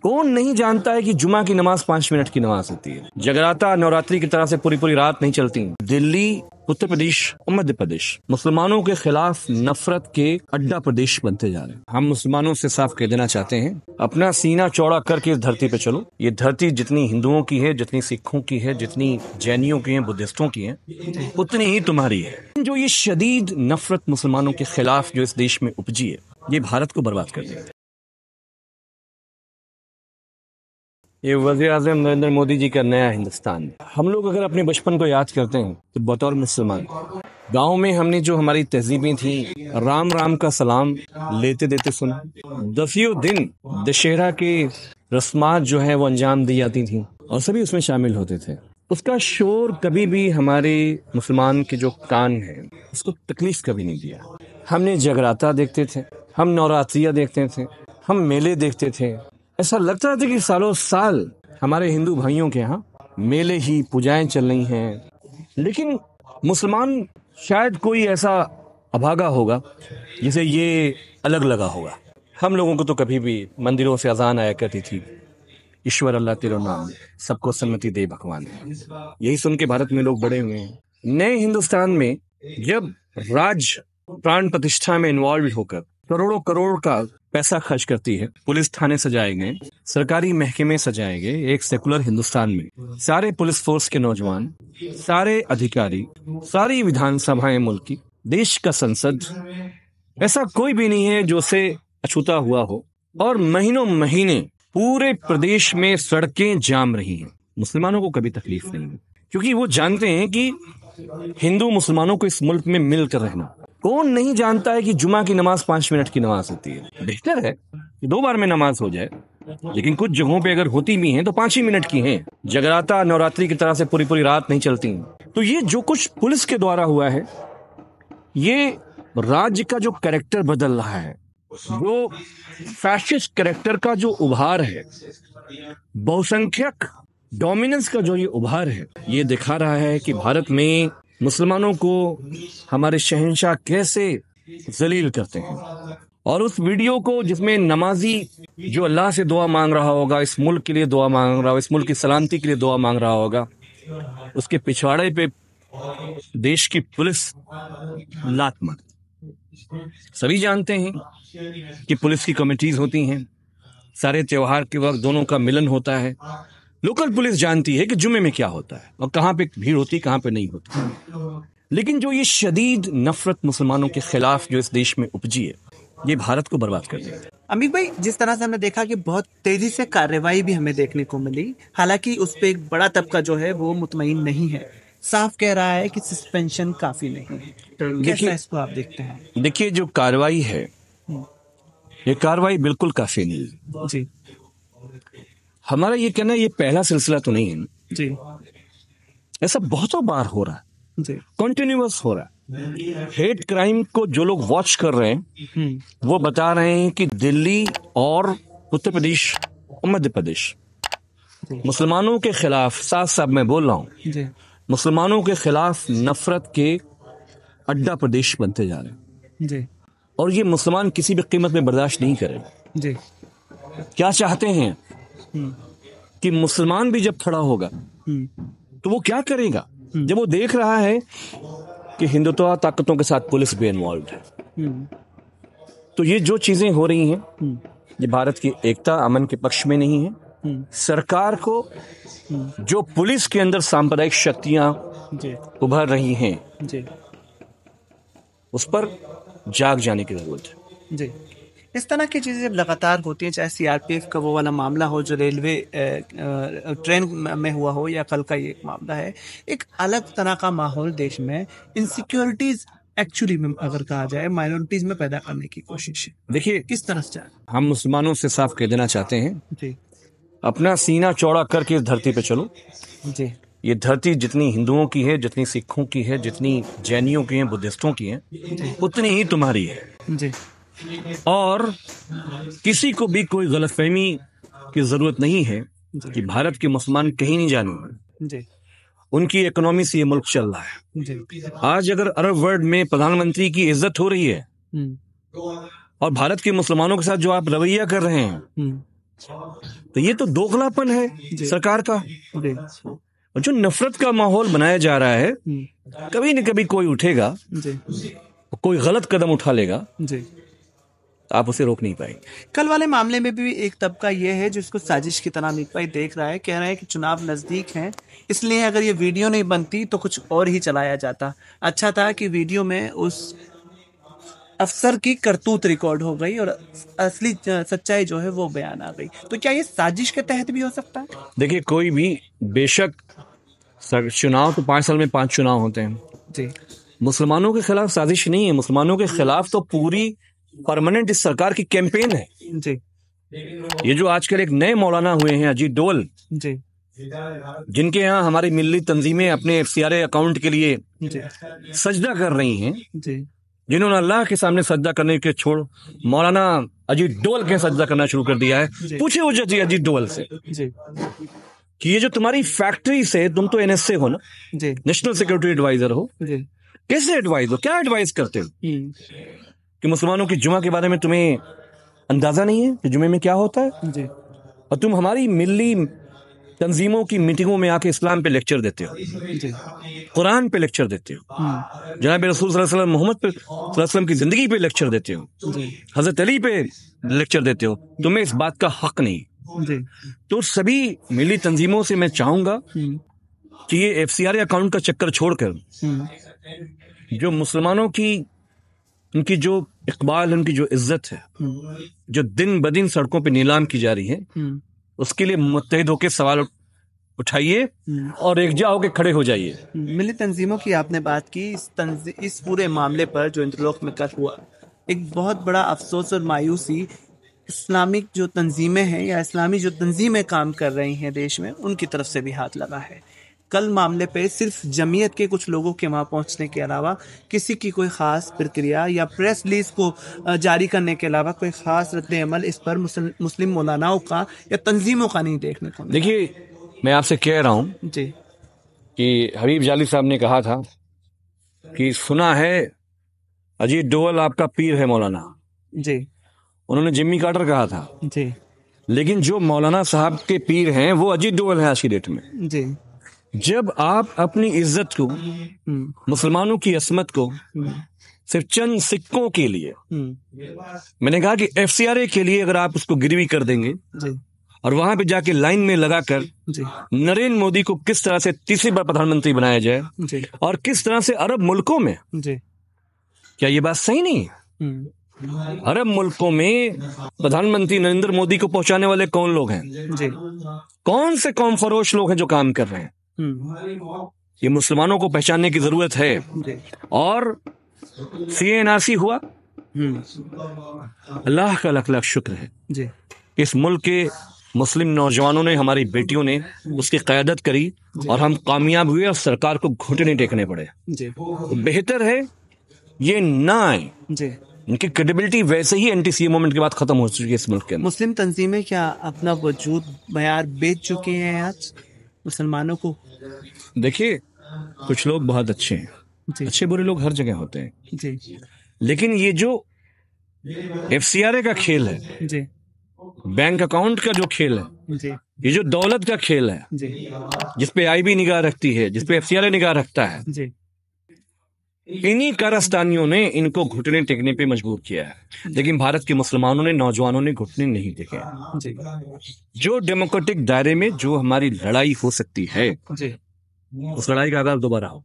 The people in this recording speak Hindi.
कौन नहीं जानता है कि जुमा की नमाज 5 मिनट की नमाज होती है। जगराता नवरात्रि की तरह से पूरी पूरी रात नहीं चलती। दिल्ली, उत्तर प्रदेश और मध्य प्रदेश मुसलमानों के खिलाफ नफरत के अड्डा प्रदेश बनते जा रहे हैं। हम मुसलमानों से साफ कह देना चाहते हैं, अपना सीना चौड़ा करके इस धरती पे चलो। ये धरती जितनी हिंदुओं की है, जितनी सिखों की है, जितनी जैनियों की है, बुद्धिस्टों की है, उतनी ही तुम्हारी है। जो ये शदीद नफरत मुसलमानों के खिलाफ जो इस देश में उपजी है, ये भारत को बर्बाद कर देगा। ये वज़ीर-ए-आज़म नरेंद्र मोदी जी का नया हिंदुस्तान। हम लोग अगर अपने बचपन को याद करते हैं तो बतौर मुसलमान गांव में हमने जो हमारी तहजीबें थी, राम राम का सलाम लेते देते सुना। 10 दिन दशहरा के रस्मात जो है वो अंजाम दी जाती थी और सभी उसमें शामिल होते थे। उसका शोर कभी भी हमारे मुसलमान के जो कान है उसको तकलीफ कभी नहीं दिया। हमने जगराता देखते थे, हम नवरात्रियाँ देखते थे, हम मेले देखते थे। ऐसा लगता था कि सालों साल हमारे हिंदू भाइयों के यहाँ मेले ही पूजाएं चल रही हैं। लेकिन मुसलमान शायद कोई ऐसा अभागा होगा जिसे ये अलग लगा होगा। हम लोगों को तो कभी भी मंदिरों से अजान आया करती थी, ईश्वर अल्लाह तेरो नाम, सबको सन्मति दे भगवान। यही सुन के भारत में लोग बड़े हुए हैं। नए हिंदुस्तान में जब राज प्राण प्रतिष्ठा में इन्वॉल्व होकर करोड़ों करोड़ का पैसा खर्च करती है, पुलिस थाने सजाए गए, सरकारी महकमे सजाए गए, एक सेकुलर हिंदुस्तान में सारे पुलिस फोर्स के नौजवान, सारे अधिकारी, सारी विधानसभाएं मुल्क की, देश का संसद, ऐसा कोई भी नहीं है जो उसे अछूता हुआ हो। और महीनों महीने पूरे प्रदेश में सड़कें जाम रही हैं। मुसलमानों को कभी तकलीफ नहीं है, क्योंकि वो जानते हैं कि हिंदू मुसलमानों को इस मुल्क में मिलकर रहना। कौन नहीं जानता है कि जुमा की नमाज 5 मिनट की नमाज होती है। बेहतर है कि 2 बार में नमाज हो जाए, लेकिन कुछ जगहों पे अगर होती भी हैं तो 5 ही मिनट की हैं। जगराता नवरात्रि की तरह से पूरी पूरी रात नहीं चलती। तो ये जो कुछ पुलिस के द्वारा हुआ है, ये राज्य का जो कैरेक्टर बदल रहा है, जो फैशिस्ट कैरेक्टर का जो उभार है, बहुसंख्यक डोमिनेंस का जो ये उभार है, ये दिखा रहा है कि भारत में मुसलमानों को हमारे शहंशाह कैसे जलील करते हैं। और उस वीडियो को जिसमें नमाजी जो अल्लाह से दुआ मांग रहा होगा, इस मुल्क के लिए दुआ मांग रहा होगा, इस मुल्क की सलामती के लिए दुआ मांग रहा होगा, उसके पिछवाड़े पे देश की पुलिस लात मार। सभी जानते हैं कि पुलिस की कमेटीज होती हैं, सारे त्योहार के वक्त दोनों का मिलन होता है। लोकल पुलिस जानती है कि जुमे में क्या होता है और कहाँ पे भीड़ होती, कहाँ पे नहीं होती। लेकिन जो ये शदीद नफरत मुसलमानों के खिलाफ जो इस देश में उपजी है, ये भारत को बर्बाद कर देगा। अमीर भाई, जिस तरह से हमने देखा कि बहुत तेजी से कार्रवाई भी हमें देखने को मिली, हालांकि उस पे एक बड़ा तबका जो है वो मुतमईन नहीं है, साफ कह रहा है कि सस्पेंशन काफी नहीं है। कैसा इसको आप देखते हैं? देखिए, जो कार्रवाई है ये कार्रवाई बिल्कुल काफी नहीं है जी। हमारा ये कहना, ये पहला सिलसिला तो नहीं है जी। ऐसा बहुतों बार हो रहा है जी, कंटिन्यूअस हो रहा है। हेट क्राइम को जो लोग वॉच कर रहे हैं वो बता रहे हैं कि दिल्ली और उत्तर प्रदेश और मध्य प्रदेश मुसलमानों के खिलाफ, साथ साथ मैं बोल रहा हूँ, मुसलमानों के खिलाफ नफरत के अड्डा प्रदेश बनते जा रहे हैं। जी। और ये मुसलमान किसी भी कीमत में बर्दाश्त नहीं करेंगे। जी। क्या चाहते हैं कि मुसलमान भी जब खड़ा होगा तो वो क्या करेगा, जब वो देख रहा है कि हिंदुत्व ताकतों के साथ पुलिस भी इन्वॉल्व है। तो ये जो चीजें हो रही हैं ये भारत की एकता, अमन के पक्ष में नहीं है। सरकार को जो पुलिस के अंदर सांप्रदायिक शक्तियां उभर रही हैं उस पर जाग जाने की जरूरत है। जी। इस तरह की चीजें जब लगातार होती हैं, चाहे सीआरपीएफ का वो वाला मामला हो जो रेलवे ट्रेन में हुआ हो, या कल का ये मामला है, एक अलग तरह का माहौल देश में इनसिक्योरिटीज एक्चुअली में अगर कहा जाए माइनॉरिटीज में पैदा करने की कोशिश है। देखिए, किस तरह से हम मुसलमानों से साफ कह देना चाहते हैं, जी, अपना सीना चौड़ा करके इस धरती पे चलो। जी। ये धरती जितनी हिंदुओं की है, जितनी सिखों की है, जितनी जैनियों की है, बुद्धिस्टों की है, उतनी ही तुम्हारी है। जी। और किसी को भी कोई गलतफहमी की जरूरत नहीं है कि भारत के मुसलमान कहीं नहीं जाने। जी। उनकी इकोनॉमी से ये मुल्क चल रहा है। जी। आज अगर अरब वर्ल्ड में प्रधानमंत्री की इज्जत हो रही है और भारत के मुसलमानों के साथ जो आप रवैया कर रहे हैं तो ये तो दोगलापन है सरकार का। जी और जो नफरत का माहौल बनाया जा रहा है, कभी न कभी कोई उठेगा, जी कोई गलत कदम उठा लेगा, जी। आप उसे रोक नहीं पाएंगे। कल वाले मामले में भी एक तबका ये है जो इसको साजिश की तरह अमित भाई देख रहा है, कह रहा है कि चुनाव नजदीक हैं, इसलिए अगर ये वीडियो नहीं बनती तो कुछ और ही चलाया जाता। अच्छा था कि वीडियो में उस अफसर की करतूत रिकॉर्ड हो गई और असली सच्चाई जो है वो बयान आ गई। तो क्या ये साजिश के तहत भी हो सकता है? देखिए, कोई भी बेशक चुनाव तो 5 साल में 5 चुनाव होते हैं जी। मुसलमानों के खिलाफ साजिश नहीं है। मुसलमानों के खिलाफ तो पूरी परमानेंट इस सरकार की कैंपेन है। जी ये जो आजकल एक नए मौलाना हुए हैं अजीत डोल, जी जिनके यहाँ हमारी मिल्ली तंजीमें अपने FCRA अकाउंट के लिए जी सजदा कर रही हैं, जी जिन्होंने अल्लाह के सामने सजदा करने के छोड़ मौलाना अजीत डोल के सजदा करना शुरू कर दिया है। पूछे वो अजीत डोल से जी कि ये जो तुम्हारी फैक्ट्री से, तुम तो NSA हो ना, जी नेशनल सिक्योरिटी एडवाइजर हो, जी कैसे एडवाइज हो, क्या एडवाइस करते हो कि मुसलमानों की जुमा के बारे में तुम्हें अंदाजा नहीं है कि जुमे में क्या होता है? जी और तुम हमारी मिल्ली तंजीमों की मीटिंगों में आके इस्लाम पे लेक्चर देते हो, जी कुरान पे लेक्चर देते हो, जनाब रसूल सल्लल्लाहु अलैहि वसल्लम मोहम्मद पे सल्लल्लाहु अलैहि वसल्लम की जिंदगी पे लेक्चर देते हो, हजरत अली पे लेक्चर देते हो, तुम्हें इस बात का हक नहीं। जी तो सभी मिली तंजीमों से मैं चाहूंगा कि ये FCRA अकाउंट का चक्कर छोड़कर जो मुसलमानों की, उनकी जो इकबाल, उनकी जो इज्जत है, जो दिन ब दिन सड़कों पे नीलाम की जा रही है, उसके लिए मुत्तहिद होकर सवाल उठाइए और एकजुट होकर खड़े हो जाइए। मिली तंजीमों की आपने बात की, इस पूरे मामले पर जो इंटरलॉक में कल हुआ, एक बहुत बड़ा अफसोस और मायूसी इस्लामिक जो तंजीमें हैं या इस्लामी जो तंजीमें काम कर रही हैं देश में, उनकी तरफ से भी हाथ लगा है। कल मामले पे सिर्फ जमीयत के कुछ लोगों के वहाँ पहुँचने के अलावा किसी की कोई ख़ास प्रक्रिया या प्रेस रिलीज को जारी करने के अलावा कोई ख़ास रद्द अमल इस पर मुस्लिम मौलानाओं का या तंजीमों का नहीं देखने को मिला। देखिए, मैं आपसे कह रहा हूँ जी कि हबीब जाली साहब ने कहा था कि सुना है अजीत डोवल आपका पीर है मौलाना। जी उन्होंने जिम्मी कार्टर कहा था, जी लेकिन जो मौलाना साहब के पीर हैं वो अजीत डोवल है आज की डेट में। जी जब आप अपनी इज्जत को, मुसलमानों की असमत को सिर्फ चंद सिक्कों के लिए, मैंने कहा कि FCRA के लिए अगर आप उसको गिरवी कर देंगे जी और वहां पे जाके लाइन में लगाकर नरेंद्र मोदी को किस तरह से तीसरी बार प्रधानमंत्री बनाया जाए जी और किस तरह से अरब मुल्कों में, जी क्या ये बात सही नहीं है? अरब मुल्कों में प्रधानमंत्री नरेंद्र मोदी को पहुंचाने वाले कौन लोग हैं? जी कौन से कौम फरोश लोग हैं जो काम कर रहे हैं? ये मुसलमानों को पहचानने की जरूरत है। और CA-NRC हुआ, अल्लाह का लाख लाख शुक्र है जी। इस मुल्क के मुस्लिम नौजवानों ने, हमारी बेटियों ने उसकी क़यादत करी और हम कामयाब हुए और सरकार को घुटने टेकने पड़े। तो बेहतर है ये ना आए। इनकी क्रेडिबिलिटी वैसे ही NTCA मूवमेंट के बाद खत्म हो चुकी है इस मुल्क के अंदर। मुस्लिम तंजीमें क्या अपना वजूद बयार बेच चुके हैं आज मुसलमानों को? देखिए, कुछ लोग बहुत अच्छे हैं, अच्छे बुरे लोग हर जगह होते हैं जी। लेकिन ये जो FCRA का खेल है जी, बैंक अकाउंट का जो खेल है जी, ये जो दौलत का खेल है जी, जिसपे IB निगाह रखती है, जिसपे FCRA निगाह रखता है जी, इन्हीं कारस्तानियों ने इनको घुटने टेकने पे मजबूर किया है। लेकिन भारत के मुसलमानों ने, नौजवानों ने घुटने नहीं टेके जी। जो डेमोक्रेटिक दायरे में जो हमारी लड़ाई हो सकती है जी, उस लड़ाई का आगाज दोबारा हो।